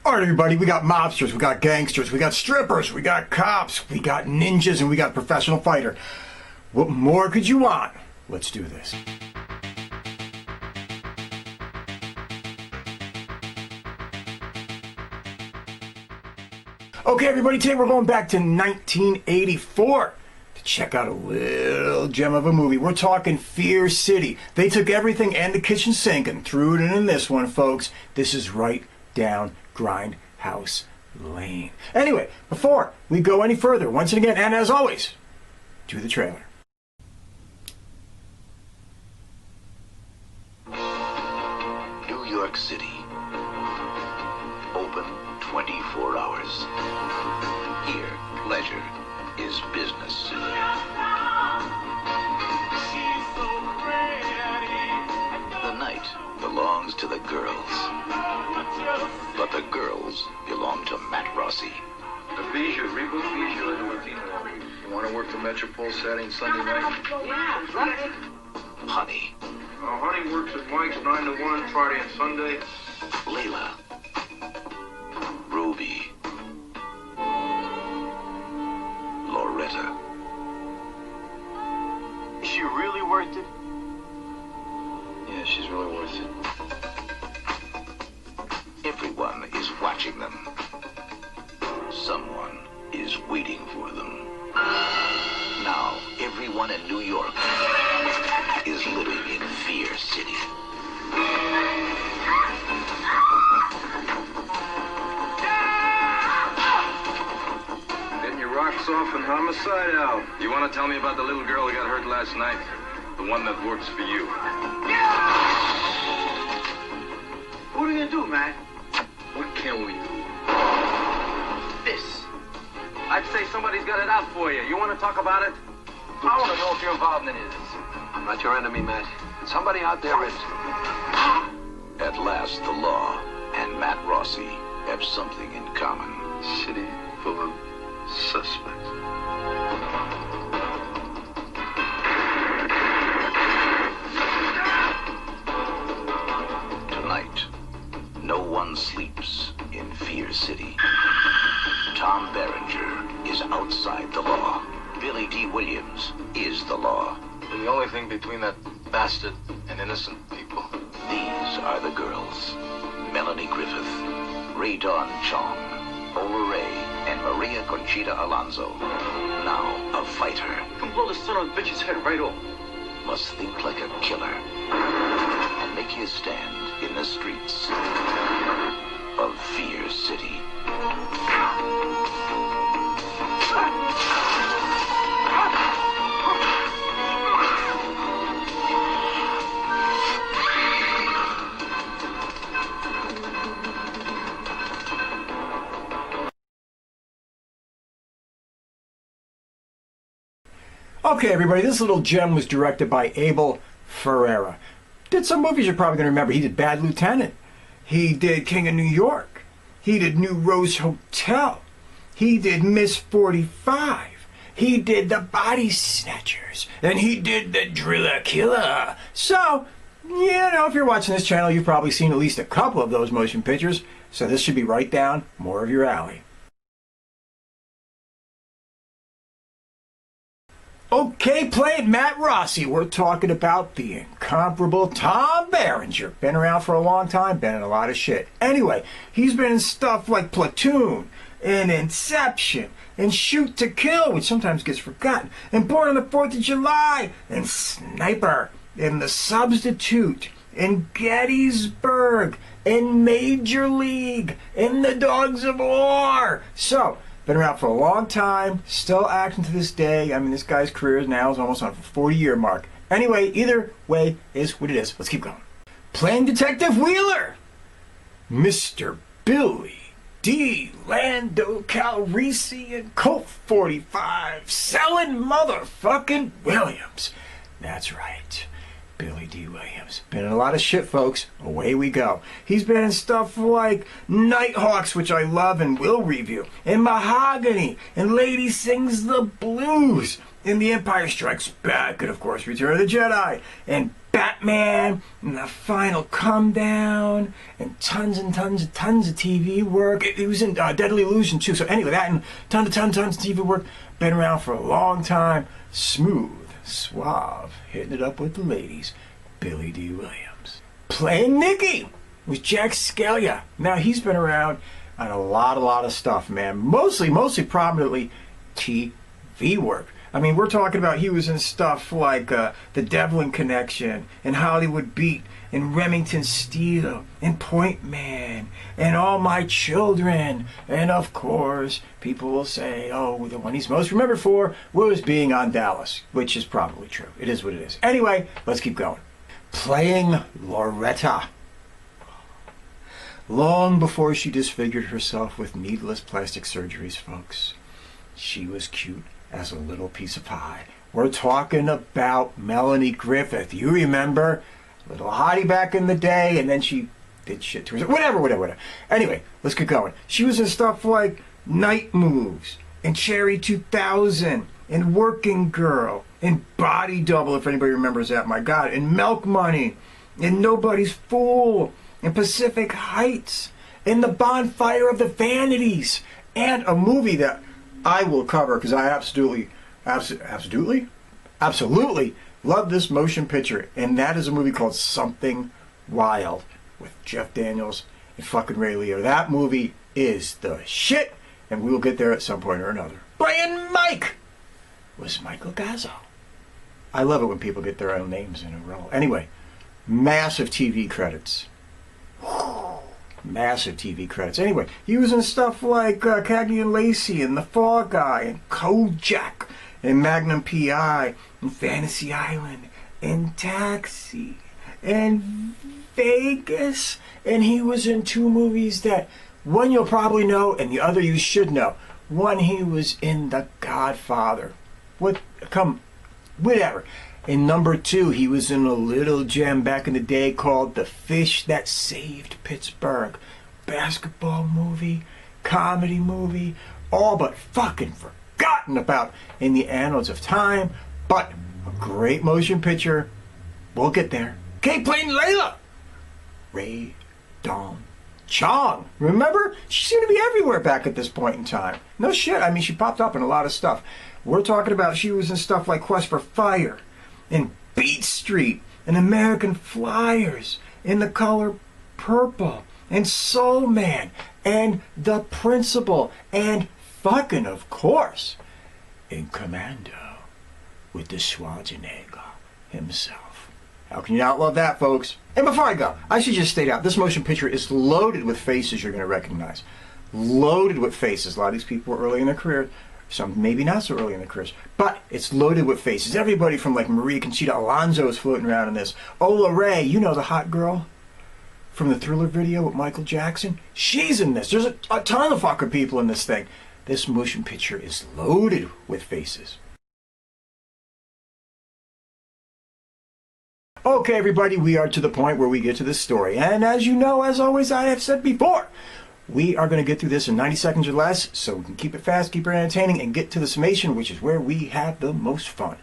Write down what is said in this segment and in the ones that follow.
All right, everybody, we got mobsters, we got gangsters, we got strippers, we got cops, we got ninjas, and we got a professional fighter. What more could you want? Let's do this. Okay, everybody, today we're going back to 1984 to check out a little gem of a movie. We're talking Fear City. They took everything and the kitchen sink and threw it in this one, folks. This is right down Grindhouse Lane. Anyway, before we go any further, once again, and as always, to the trailer. New York City. Open 24 hours. Here, pleasure is business. The night belongs to the girls. But the girls belong to Matt Rossi. The Bijou, reboot Bijou. You want to work the Metropole Saturday Sunday night? Honey. Honey works at Mike's 9 to 1, Friday and Sunday. Leila. Ruby. Loretta. Is she really worth it? Yeah, she's really worth it. Everyone is watching them. Someone is waiting for them. Now, everyone in New York is living in Fear City. Getting your rocks off and homicide out. You want to tell me about the little girl who got hurt last night? The one that works for you. What are we gonna do, man? What can we do? This. I'd say somebody's got it out for you. You want to talk about it? I want to know if you're involved in it. I'm not your enemy, Matt. Somebody out there is. At last, the law and Matt Rossi have something in common. City full of suspects. Tonight, no one sleeps in Fear City. Tom Berenger is outside the law. Billy D. Williams is the law. The only thing between that bastard and innocent people. These are the girls. Melanie Griffith, Ray Dawn Chong, Ola Ray, and María Conchita Alonso. Now a fighter. Come blow the son of a bitch's head right off. Must think like a killer and make his stand in the streets of Fear City. Okay, everybody, this little gem was directed by Abel Ferrara. Did some movies you're probably going to remember. He did Bad Lieutenant. He did King of New York. He did New Rose Hotel. He did Miss 45. He did The Body Snatchers. And he did The Driller Killer. So, you know, if you're watching this channel, you've probably seen at least a couple of those motion pictures. So this should be right down more of your alley. Okay, play it, Matt Rossi. We're talking about the incomparable Tom Berenger. Been around for a long time, been in a lot of shit. Anyway, he's been in stuff like Platoon, and Inception, and Shoot to Kill, which sometimes gets forgotten, and Born on the 4th of July, and Sniper, and The Substitute, and Gettysburg, and Major League, and The Dogs of War. So, been around for a long time, still acting to this day. I mean, this guy's career now is almost on a 40-year mark. Anyway, either way is what it is. Let's keep going. Playing Detective Wheeler, Mr. Billy D. Lando Calrissian and Colt 45, selling motherfucking Williams. That's right. Billy D. Williams. Been in a lot of shit, folks. Away we go. He's been in stuff like Nighthawks, which I love and will review, and Mahogany, and Lady Sings the Blues, and The Empire Strikes Back, and of course Return of the Jedi, and Batman, and the final come down, and tons of TV work. He was in Deadly Illusion too. So anyway, that and tons of TV work. Been around for a long time. Smooth, suave, hitting it up with the ladies. Billy D. Williams. Playing Nicky was Jack Scalia. Now he's been around on a lot of stuff, man. Mostly prominently TV work. I mean, we're talking about he was in stuff like The Devlin Connection, and Hollywood Beat, and Remington Steele, and Point Man, and All My Children. And of course, people will say, oh, the one he's most remembered for was being on Dallas, which is probably true. It is what it is. Anyway, let's keep going. Playing Loretta. Long before she disfigured herself with needless plastic surgeries, folks, she was cute as a little piece of pie. We're talking about Melanie Griffith. You remember? Little hottie back in the day, and then she did shit to herself. Whatever. Anyway, let's get going. She was in stuff like Night Moves, and Cherry 2000, and Working Girl, and Body Double, if anybody remembers that, my God, and Milk Money, and Nobody's Fool, and Pacific Heights, and The Bonfire of the Vanities, and a movie that I will cover because I absolutely love this motion picture, and that is a movie called Something Wild with Jeff Daniels and fucking Ray Liotta. That movie is the shit, and we will get there at some point or another. Playing Mike was Michael Gazzo. I love it when people get their own names in a row. Anyway, massive TV credits. Massive TV credits. Anyway, he was in stuff like Cagney and Lacey, and The Fall Guy, and Kojak, and Magnum P.I., and Fantasy Island, and Taxi, and Vegas. And he was in two movies that one you'll probably know, and the other you should know. One, he was in The Godfather. Whatever. And number two, he was in a little gem back in the day called The Fish That Saved Pittsburgh. Basketball movie, comedy movie, all but fucking forgotten about in the annals of time, but a great motion picture. We'll get there. Okay, playing Leila. Ray Dawn Chong. Remember? She seemed to be everywhere back at this point in time. No shit. I mean, she popped up in a lot of stuff. We're talking about she was in stuff like Quest for Fire, and Beat Street, and American Flyers, and The Color Purple, and Soul Man, and The Principal, and fucking, of course, in Commando with the Schwarzenegger himself. How can you not love that, folks? And before I go, I should just state out, this motion picture is loaded with faces you're going to recognize. Loaded with faces. A lot of these people were early in their career. Some maybe not so early in their careers, but it's loaded with faces. Everybody from like María, Conchita, Alonso is floating around in this. Ola Ray, you know, the hot girl from the Thriller video with Michael Jackson. She's in this. There's a ton of fucking people in this thing. This motion picture is loaded with faces. Okay, everybody, we are to the point where we get to the story. And as you know, as always, I have said before, we are going to get through this in 90 seconds or less, so we can keep it fast, keep it entertaining, and get to the summation, which is where we have the most fun.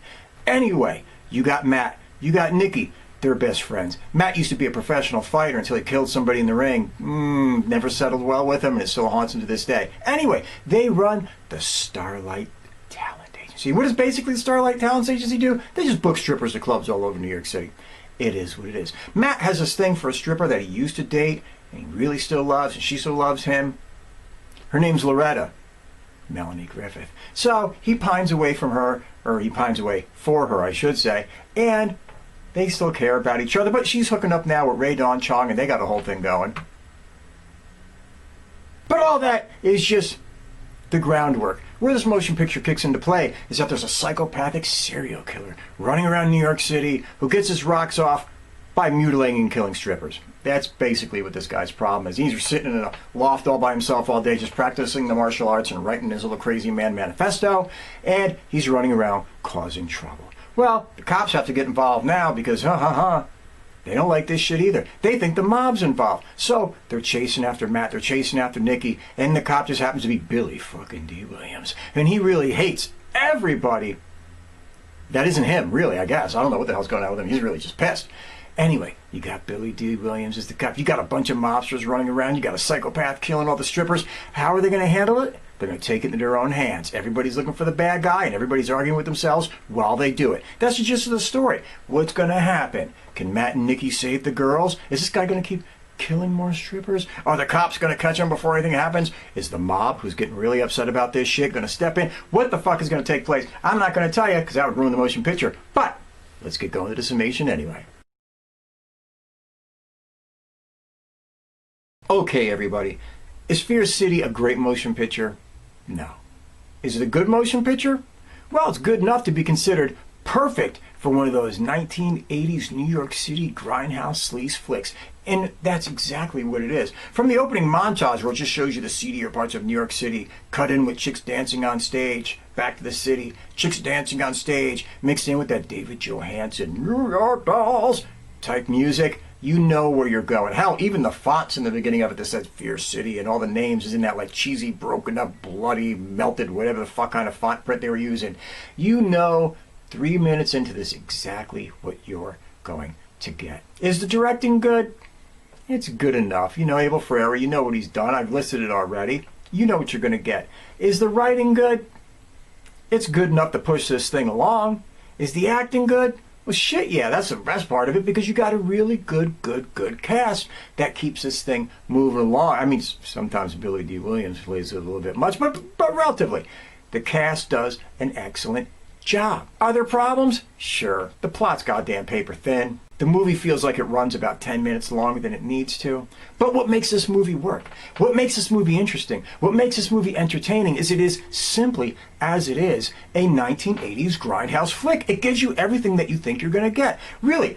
Anyway, you got Matt, you got Nicky. They're best friends. Matt used to be a professional fighter until he killed somebody in the ring. Never settled well with him, and it still haunts him to this day. Anyway, they run the Starlight Talent Agency. What does basically the Starlight Talent Agency do? They just book strippers to clubs all over New York City. It is what it is. Matt has this thing for a stripper that he used to date, and he really still loves, and she still loves him. Her name's Loretta, Melanie Griffith. So he pines away from her, or he pines away for her, I should say, and they still care about each other, but she's hooking up now with Ray Dawn Chong, and they got a whole thing going. But all that is just the groundwork. Where this motion picture kicks into play is that there's a psychopathic serial killer running around New York City who gets his rocks off by mutilating and killing strippers. That's basically what this guy's problem is. He's sitting in a loft all by himself all day just practicing the martial arts and writing his little crazy man manifesto, and he's running around causing trouble. Well, the cops have to get involved now because, they don't like this shit either. They think the mob's involved. So they're chasing after Matt, they're chasing after Nicky, and the cop just happens to be Billy fucking D. Williams. And he really hates everybody That isn't him, really, I guess. I don't know what the hell's going on with him. He's really just pissed. Anyway, you got Billy D. Williams as the cop. You got a bunch of mobsters running around. You got a psychopath killing all the strippers. How are they going to handle it? They're going to take it into their own hands. Everybody's looking for the bad guy, and everybody's arguing with themselves while they do it. That's the gist of the story. What's going to happen? Can Matt and Nicky save the girls? Is this guy going to keep killing more strippers? Are the cops going to catch him before anything happens? Is the mob, who's getting really upset about this shit, going to step in? What the fuck is going to take place? I'm not going to tell you, because that would ruin the motion picture. But let's get going to the summation anyway. Okay, everybody. Is Fear City a great motion picture? No. Is it a good motion picture? Well, it's good enough to be considered perfect for one of those 1980s New York City grindhouse sleaze flicks. And that's exactly what it is. From the opening montage, where it just shows you the seedier parts of New York City, cut in with chicks dancing on stage, back to the city, chicks dancing on stage, mixed in with that David Johansen, New York Dolls type music, you know where you're going. Hell, even the fonts in the beginning of it that says Fear City and all the names is in that like cheesy, broken up, bloody, melted, whatever the fuck kind of font print they were using. You know 3 minutes into this exactly what you're going to get. Is the directing good? It's good enough. You know Abel Ferrara, you know what he's done. I've listed it already. You know what you're going to get. Is the writing good? It's good enough to push this thing along. Is the acting good? Well, shit, yeah, that's the best part of it, because you got a really good cast that keeps this thing moving along. I mean, sometimes Billy D. Williams plays it a little bit much, but relatively. The cast does an excellent job. Are there problems? Sure. The plot's goddamn paper thin. The movie feels like it runs about 10 minutes longer than it needs to. But what makes this movie work? What makes this movie interesting? What makes this movie entertaining is it is simply, as it is, a 1980s grindhouse flick. It gives you everything that you think you're going to get. Really,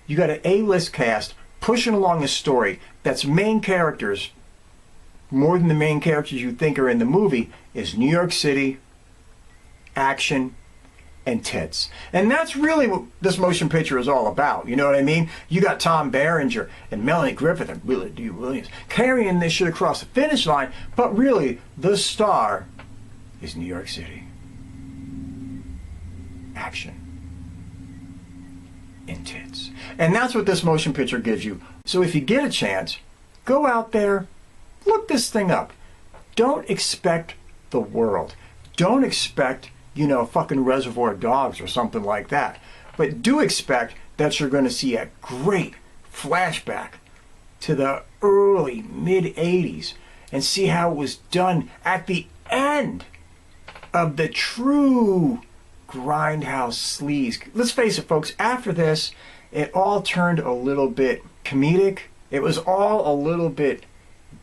you got an A-list cast pushing along a story that's main characters, more than the main characters you think are in the movie, is New York City, action, and tits. And that's really what this motion picture is all about. You know what I mean? You got Tom Berenger and Melanie Griffith and Billy D. Williams carrying this shit across the finish line, but really, the star is New York City. Action. And tits. And that's what this motion picture gives you. So if you get a chance, go out there, look this thing up. Don't expect the world. Don't expect, you know, fucking Reservoir Dogs or something like that. But do expect that you're going to see a great flashback to the early, mid-80s and see how it was done at the end of the true grindhouse sleaze. Let's face it, folks, after this, it all turned a little bit comedic. It was all a little bit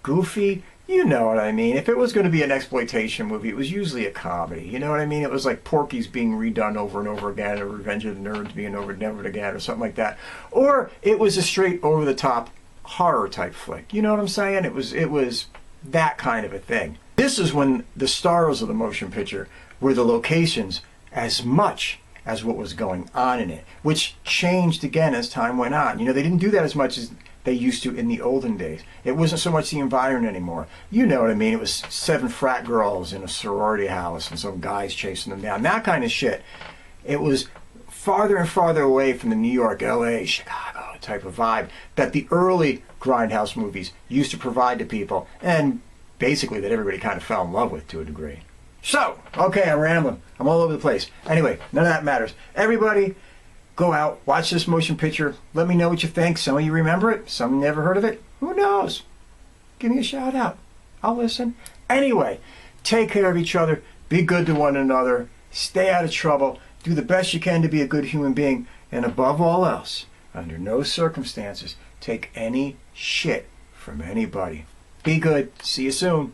goofy. You know what I mean. If it was going to be an exploitation movie, it was usually a comedy. You know what I mean? It was like Porky's being redone over and over again, or Revenge of the Nerds being over and over again, or something like that. Or it was a straight over-the-top horror type flick. You know what I'm saying? It was that kind of a thing. This is when the stars of the motion picture were the locations as much as what was going on in it, which changed again as time went on. You know, they didn't do that as much as they used to in the olden days. It wasn't so much the environment anymore. You know what I mean? It was 7 frat girls in a sorority house and some guys chasing them down. That kind of shit. It was farther and farther away from the New York, LA, Chicago type of vibe that the early grindhouse movies used to provide to people, and basically that everybody kind of fell in love with to a degree. So, okay, I'm rambling. I'm all over the place. Anyway, none of that matters. Everybody, go out, watch this motion picture. Let me know what you think. Some of you remember it. Some never heard of it. Who knows? Give me a shout out. I'll listen. Anyway, take care of each other. Be good to one another. Stay out of trouble. Do the best you can to be a good human being. And above all else, under no circumstances, take any shit from anybody. Be good. See you soon.